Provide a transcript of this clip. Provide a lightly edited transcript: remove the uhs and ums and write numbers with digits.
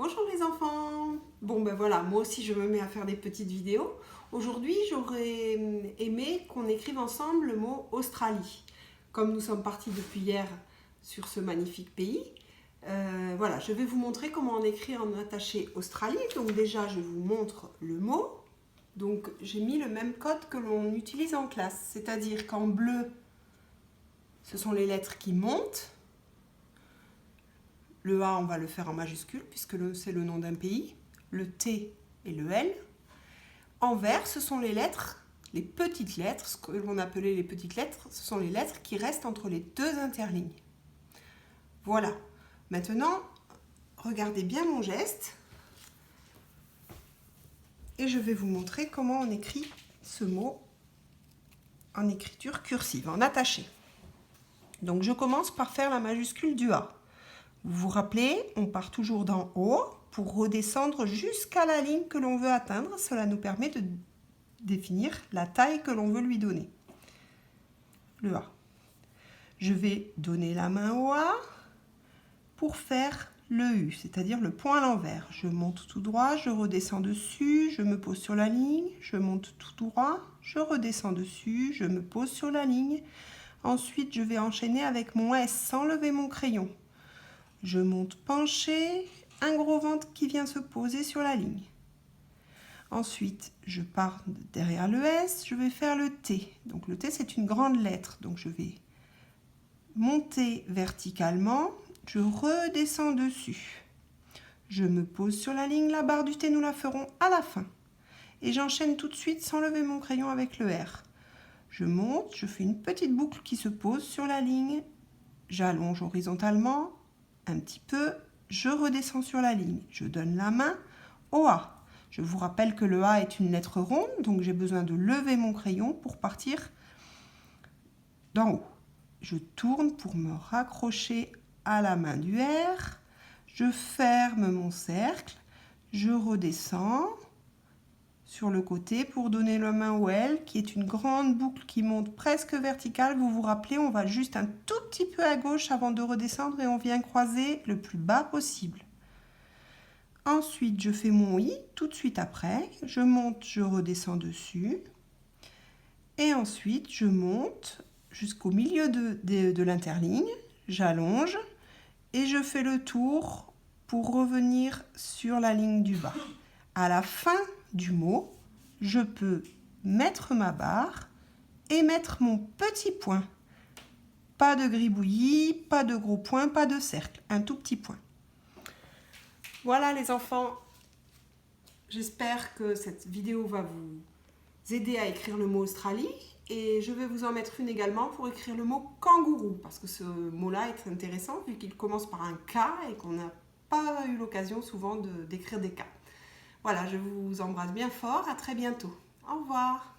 Bonjour les enfants. Bon ben voilà, moi aussi je me mets à faire des petites vidéos. Aujourd'hui j'aurais aimé qu'on écrive ensemble le mot Australie. Comme nous sommes partis depuis hier sur ce magnifique pays, voilà, je vais vous montrer comment on écrit en attaché Australie. Donc déjà je vous montre le mot. Donc j'ai mis le même code que l'on utilise en classe, c'est-à-dire qu'en bleu ce sont les lettres qui montent. Le A, on va le faire en majuscule puisque c'est le nom d'un pays. Le T et le L. En vert, ce sont les lettres, les petites lettres, ce que l'on appelait les petites lettres, ce sont les lettres qui restent entre les deux interlignes. Voilà. Maintenant, regardez bien mon geste. Et je vais vous montrer comment on écrit ce mot en écriture cursive, en attaché. Donc je commence par faire la majuscule du A. Vous vous rappelez, on part toujours d'en haut pour redescendre jusqu'à la ligne que l'on veut atteindre. Cela nous permet de définir la taille que l'on veut lui donner. Le A. Je vais donner la main au A pour faire le U, c'est-à-dire le point à l'envers. Je monte tout droit, je redescends dessus, je me pose sur la ligne, je monte tout droit, je redescends dessus, je me pose sur la ligne. Ensuite, je vais enchaîner avec mon S sans lever mon crayon. Je monte penché, un gros ventre qui vient se poser sur la ligne. Ensuite, je pars derrière le S, je vais faire le T. Donc le T, c'est une grande lettre. Donc je vais monter verticalement, je redescends dessus. Je me pose sur la ligne, la barre du T, nous la ferons à la fin. Et j'enchaîne tout de suite sans lever mon crayon avec le R. Je monte, je fais une petite boucle qui se pose sur la ligne. J'allonge horizontalement un petit peu, je redescends sur la ligne. Je donne la main au A. Je vous rappelle que le A est une lettre ronde, donc j'ai besoin de lever mon crayon pour partir d'en haut. Je tourne pour me raccrocher à la main du R. Je ferme mon cercle. Je redescends sur le côté pour donner la main au L, qui est une grande boucle qui monte presque verticale. Vous vous rappelez, on va juste un tout petit peu à gauche avant de redescendre et on vient croiser le plus bas possible. Ensuite, je fais mon I tout de suite après. Je monte, je redescends dessus. Et ensuite, je monte jusqu'au milieu de l'interligne. J'allonge et je fais le tour pour revenir sur la ligne du bas. À la fin du mot, je peux mettre ma barre et mettre mon petit point. Pas de gribouillis, pas de gros point, pas de cercle, un tout petit point. Voilà les enfants, j'espère que cette vidéo va vous aider à écrire le mot Australie et je vais vous en mettre une également pour écrire le mot kangourou parce que ce mot-là est intéressant vu qu'il commence par un K et qu'on n'a pas eu l'occasion souvent d'écrire des K. Voilà, je vous embrasse bien fort, à très bientôt. Au revoir.